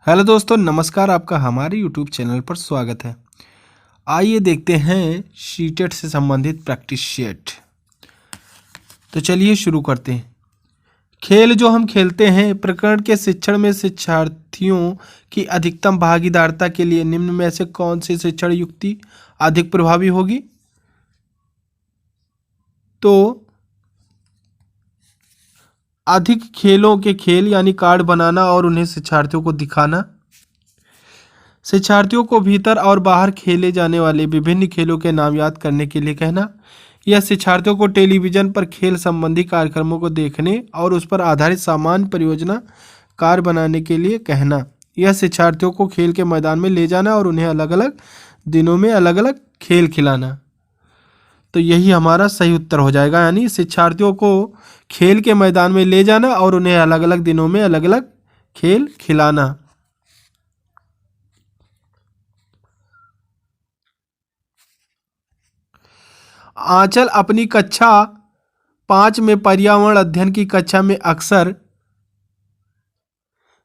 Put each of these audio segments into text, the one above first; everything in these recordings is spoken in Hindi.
हेलो दोस्तों, नमस्कार। आपका हमारे यूट्यूब चैनल पर स्वागत है। आइए देखते हैं सीटेट से संबंधित प्रैक्टिस सेट। तो चलिए शुरू करते हैं। खेल जो हम खेलते हैं प्रकरण के शिक्षण में शिक्षार्थियों की अधिकतम भागीदारिता के लिए निम्न में से कौन सी शिक्षण युक्ति अधिक प्रभावी होगी? तो अधिक खेलों के खेल यानी कार्ड बनाना और उन्हें शिक्षार्थियों को दिखाना, शिक्षार्थियों को भीतर और बाहर खेले जाने वाले विभिन्न खेलों के नाम याद करने के लिए कहना, या शिक्षार्थियों को टेलीविजन पर खेल संबंधी कार्यक्रमों को देखने और उस पर आधारित सामान्य परियोजना कार्य बनाने के लिए कहना, या शिक्षार्थियों को खेल के मैदान में ले जाना और उन्हें अलग अलग दिनों में अलग अलग खेल खिलाना। तो यही हमारा सही उत्तर हो जाएगा, यानी शिक्षार्थियों को खेल के मैदान में ले जाना और उन्हें अलग अलग दिनों में अलग अलग खेल खिलाना। आंचल अपनी कक्षा 5 में पर्यावरण अध्ययन की कक्षा में अक्सर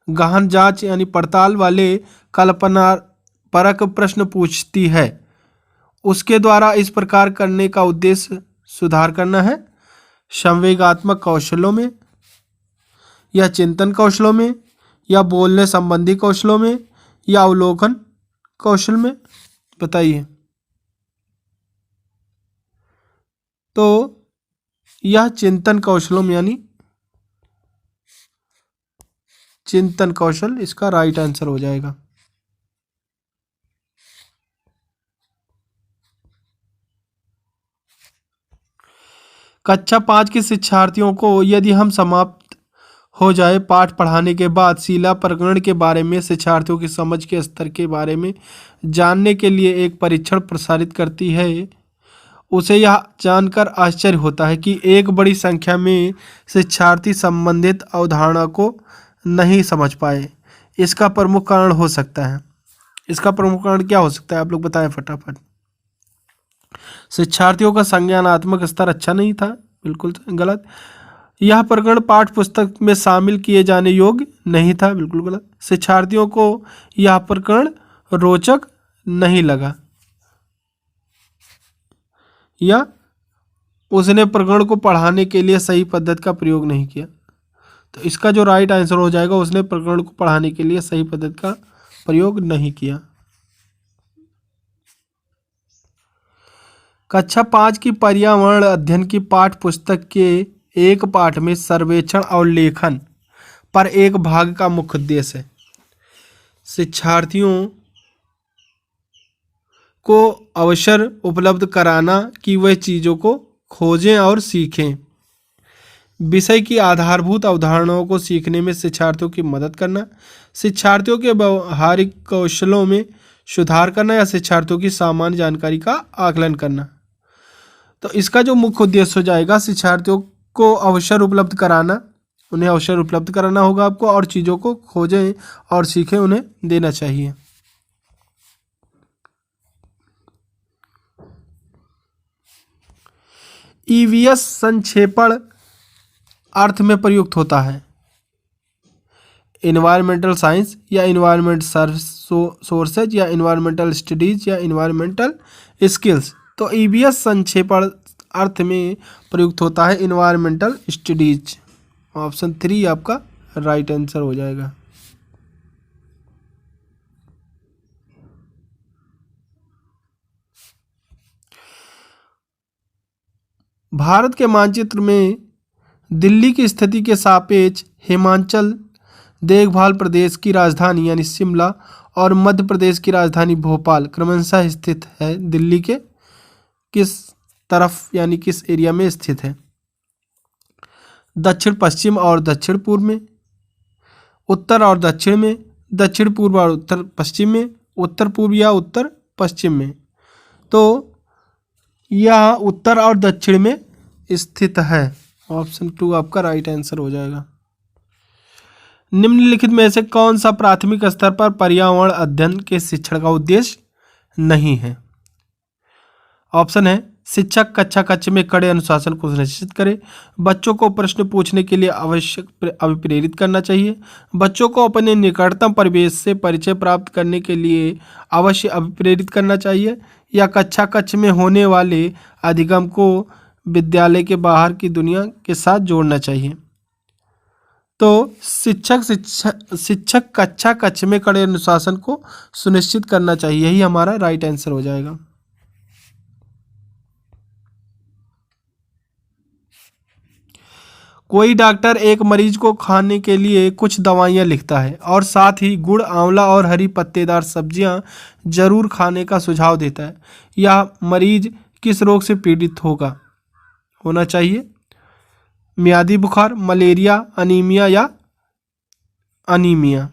गहन जांच यानी पड़ताल वाले कल्पना परक प्रश्न पूछती है। उसके द्वारा इस प्रकार करने का उद्देश्य सुधार करना है संवेगात्मक कौशलों में, या चिंतन कौशलों में, या बोलने संबंधी कौशलों में, या अवलोकन कौशल में। बताइए। तो यह चिंतन कौशलों में यानी चिंतन कौशल इसका राइट आंसर हो जाएगा। कक्षा 5 के शिक्षार्थियों को यदि हम समाप्त हो जाए पाठ पढ़ाने के बाद शीला प्रकरण के बारे में शिक्षार्थियों की समझ के स्तर के बारे में जानने के लिए एक परीक्षण प्रसारित करती है, उसे यह जानकर आश्चर्य होता है कि एक बड़ी संख्या में शिक्षार्थी संबंधित अवधारणा को नहीं समझ पाए। इसका प्रमुख कारण हो सकता है, इसका प्रमुख कारण क्या हो सकता है? आप लोग बताएं फटाफट। शिक्षार्थियों का संज्ञानात्मक स्तर अच्छा नहीं था, बिल्कुल गलत। यह प्रकरण पाठ्य पुस्तक में शामिल किए जाने योग्य नहीं था, बिल्कुल गलत। शिक्षार्थियों को यह प्रकरण रोचक नहीं लगा, या उसने प्रकरण को पढ़ाने के लिए सही पद्धति का प्रयोग नहीं किया। तो इसका जो राइट आंसर हो जाएगा, उसने प्रकरण को पढ़ाने के लिए सही पद्धति का प्रयोग नहीं किया। कक्षा 5 की पर्यावरण अध्ययन की पाठ्य पुस्तक के एक पाठ में सर्वेक्षण और लेखन पर एक भाग का मुख्य उद्देश्य है शिक्षार्थियों को अवसर उपलब्ध कराना कि वे चीज़ों को खोजें और सीखें। विषय की आधारभूत अवधारणाओं को सीखने में शिक्षार्थियों की मदद करना, शिक्षार्थियों के व्यवहारिक कौशलों में सुधार करना, या शिक्षार्थियों की सामान्य जानकारी का आकलन करना। तो इसका जो मुख्य उद्देश्य हो जाएगा शिक्षार्थियों को अवसर उपलब्ध कराना, उन्हें अवसर उपलब्ध कराना होगा आपको, और चीज़ों को खोजें और सीखें उन्हें देना चाहिए। ईवीएस संक्षेपण अर्थ में प्रयुक्त होता है इन्वायरमेंटल साइंस, या इन्वायरमेंट सोर्सेज, या इन्वायरमेंटल स्टडीज, या इन्वायरमेंटल स्किल्स। तो ईवीएस संक्षेपण अर्थ में प्रयुक्त होता है इन्वायरमेंटल स्टडीज। ऑप्शन 3 आपका राइट आंसर हो जाएगा। भारत के मानचित्र में दिल्ली की स्थिति के सापेक्ष हिमाचल देखभाल प्रदेश की राजधानी यानी शिमला और मध्य प्रदेश की राजधानी भोपाल क्रमशः स्थित है। दिल्ली के किस तरफ यानी किस एरिया में स्थित है? दक्षिण पश्चिम और दक्षिण पूर्व में, उत्तर और दक्षिण में, दक्षिण पूर्व और उत्तर पश्चिम में, उत्तर पूर्व या उत्तर पश्चिम में। तो यह उत्तर और दक्षिण में स्थित है। ऑप्शन 2 आपका राइट आंसर हो जाएगा। निम्नलिखित में से कौन सा प्राथमिक स्तर पर पर्यावरण अध्ययन के शिक्षण का उद्देश्य नहीं है? ऑप्शन है शिक्षक कक्षा कक्ष में कड़े अनुशासन को सुनिश्चित करे। बच्चों को प्रश्न पूछने के लिए आवश्यक अभिप्रेरित करना चाहिए। बच्चों को अपने निकटतम परिवेश से परिचय प्राप्त करने के लिए अवश्य अभिप्रेरित करना चाहिए। या कक्षा कक्ष में होने वाले अधिगम को विद्यालय के बाहर की दुनिया के साथ जोड़ना चाहिए। तो शिक्षक कक्षा कक्ष में कड़े अनुशासन को सुनिश्चित करना चाहिए, यही हमारा राइट आंसर हो जाएगा। कोई डॉक्टर एक मरीज को खाने के लिए कुछ दवाइयाँ लिखता है और साथ ही गुड़, आंवला और हरी पत्तेदार सब्जियां जरूर खाने का सुझाव देता है। यह मरीज किस रोग से पीड़ित होना चाहिए? मियादी बुखार, मलेरिया, अनीमिया या अनीमिया।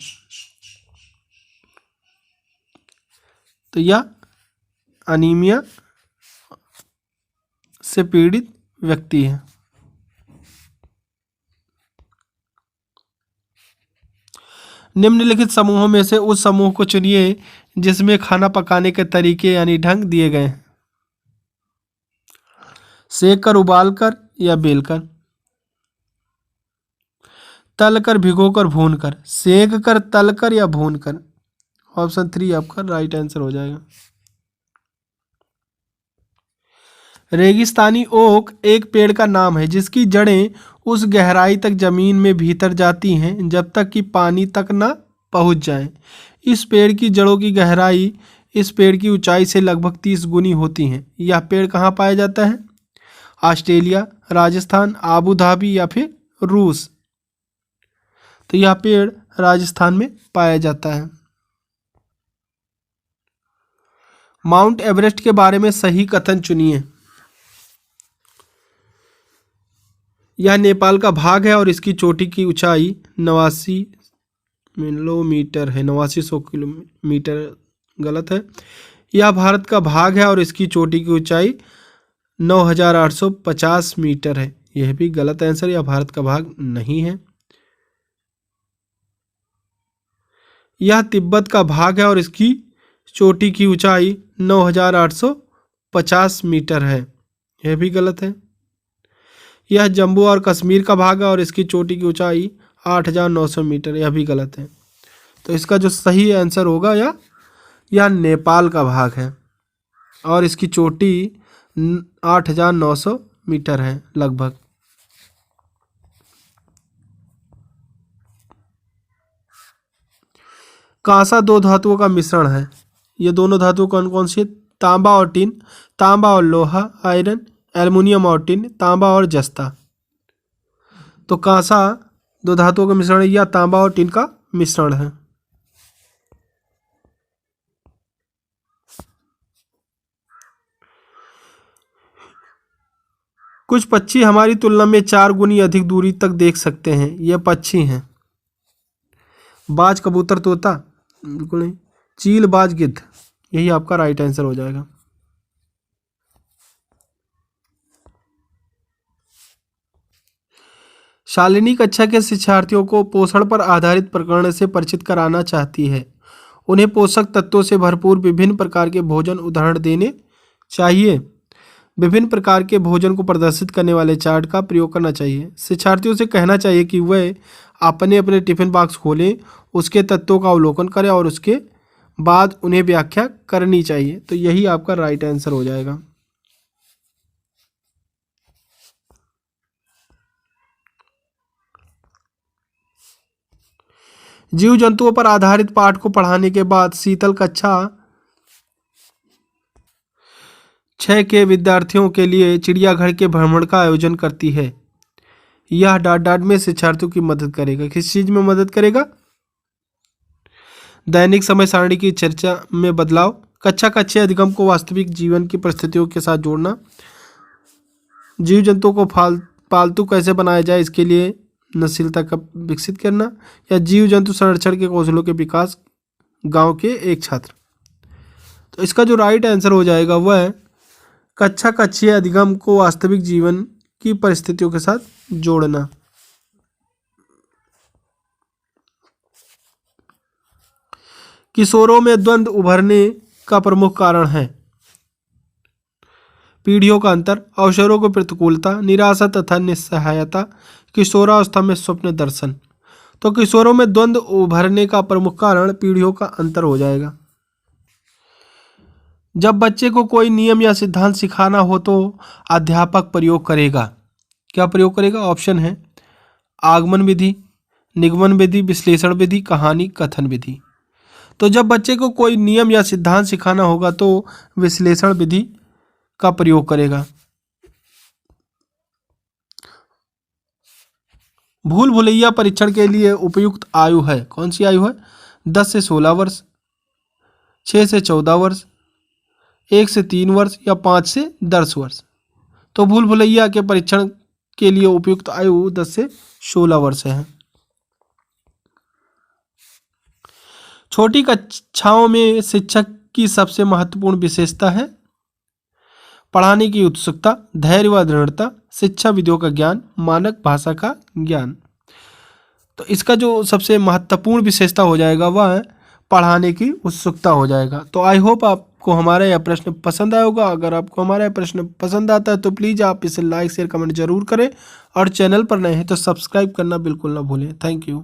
तो यह अनीमिया से पीड़ित व्यक्ति है। निम्नलिखित समूहों में से उस समूह को चुनिए जिसमें खाना पकाने के तरीके यानी ढंग दिए गए हैं। सेक कर, उबाल कर या बेल कर, तल कर, भिगो कर, भून कर, सेक कर, तल कर या भून कर। ऑप्शन 3 आपका राइट आंसर हो जाएगा। रेगिस्तानी ओक एक पेड़ का नाम है जिसकी जड़ें उस गहराई तक जमीन में भीतर जाती हैं जब तक कि पानी तक न पहुंच जाए। इस पेड़ की जड़ों की गहराई इस पेड़ की ऊंचाई से लगभग 30 गुनी होती हैं। यह पेड़ कहाँ पाया जाता है? ऑस्ट्रेलिया, राजस्थान, आबू धाबी या फिर रूस। तो यह पेड़ राजस्थान में पाया जाता है। माउंट एवरेस्ट के बारे में सही कथन चुनिए। यह नेपाल का भाग है और इसकी चोटी की ऊंचाई 89 किलोमीटर है। 8900 किलोमीटर गलत है। यह भारत का भाग है और इसकी चोटी की ऊंचाई 9850 मीटर है। यह भी गलत आंसर, यह भारत का भाग नहीं है। यह तिब्बत का भाग है और इसकी चोटी की ऊंचाई 9850 मीटर है। यह भी गलत है। यह जम्मू और कश्मीर का भाग है और इसकी चोटी की ऊंचाई 8900 मीटर। यह भी गलत है। तो इसका जो सही आंसर होगा यह नेपाल का भाग है और इसकी चोटी 8900 मीटर है लगभग। कांसा दो धातुओं का मिश्रण है। ये दोनों धातु कौन कौन सी है? तांबा और टिन, तांबा और लोहा, आयरन, एल्युमिनियम और टिन, तांबा और जस्ता। तो कांसा दो धातुओं का मिश्रण है या तांबा और टिन का मिश्रण है। कुछ पक्षी हमारी तुलना में 4 गुनी अधिक दूरी तक देख सकते हैं। ये पक्षी हैं बाज, कबूतर, तोता, बिल्कुल नहीं, चील, बाज, गिद्ध। यही आपका राइट आंसर हो जाएगा। शालिनी कक्षा के शिक्षार्थियों को पोषण पर आधारित प्रकरण से परिचित कराना चाहती है। उन्हें पोषक तत्वों से भरपूर विभिन्न प्रकार के भोजन उदाहरण देने चाहिए। विभिन्न प्रकार के भोजन को प्रदर्शित करने वाले चार्ट का प्रयोग करना चाहिए। शिक्षार्थियों से कहना चाहिए कि वह अपने अपने टिफिन बॉक्स खोलें, उसके तत्वों का अवलोकन करें और उसके बाद उन्हें व्याख्या करनी चाहिए। तो यही आपका राइट आंसर हो जाएगा। जीव जंतुओं पर आधारित पाठ को पढ़ाने के बाद शीतल कक्षा 6 के विद्यार्थियों के लिए चिड़ियाघर के भ्रमण का आयोजन करती है। यह डांट डांट में शिक्षार्थियों की मदद करेगा। किस चीज में मदद करेगा? दैनिक समय सारणी की चर्चा में बदलाव, कक्षा का 6 अधिगम को वास्तविक जीवन की परिस्थितियों के साथ जोड़ना, जीव जंतुओं को पालतू कैसे बनाया जाए इसके लिए नस्लता का विकसित करना, या जीव जंतु संरक्षण के कौशलों के विकास गांव के एक छात्र। तो इसका जो राइट आंसर हो जाएगा वह कक्षा का 6 अधिगम को वास्तविक जीवन की परिस्थितियों के साथ जोड़ना। किशोरों में द्वंद्व उभरने का प्रमुख कारण है। पीढ़ियों का अंतर, अवसरों की प्रतिकूलता, निराशा तथा निस्सहायता, किशोरावस्था में स्वप्न दर्शन। तो किशोरों में द्वंद्व उभरने का प्रमुख कारण पीढ़ियों का अंतर हो जाएगा। जब बच्चे को कोई नियम या सिद्धांत सिखाना हो तो अध्यापक प्रयोग करेगा, क्या प्रयोग करेगा? ऑप्शन है आगमन विधि, निगमन विधि, विश्लेषण विधि, कहानी कथन विधि। तो जब बच्चे को कोई नियम या सिद्धांत सिखाना होगा तो विश्लेषण विधि का प्रयोग करेगा। भूल भुलैया परीक्षण के लिए उपयुक्त आयु है, कौन सी आयु है? 10 से 16 वर्ष, 6 से 14 वर्ष, 1 से 3 वर्ष या 5 से 10 वर्ष। तो भूल भुलैया के परीक्षण के लिए उपयुक्त आयु 10 से 16 वर्ष है। छोटी कक्षाओं में शिक्षक की सबसे महत्वपूर्ण विशेषता है पढ़ाने की उत्सुकता, धैर्य व दृढ़ता, शिक्षा विधियों का ज्ञान, मानक भाषा का ज्ञान। तो इसका जो सबसे महत्वपूर्ण विशेषता हो जाएगा वह है पढ़ाने की उत्सुकता हो जाएगा। तो आई होप आपको हमारा यह प्रश्न पसंद आया होगा। अगर आपको हमारा यह प्रश्न पसंद आता है तो प्लीज़ आप इसे लाइक शेयर कमेंट जरूर करें और चैनल पर नए हैं तो सब्सक्राइब करना बिल्कुल ना भूलें। Thank you.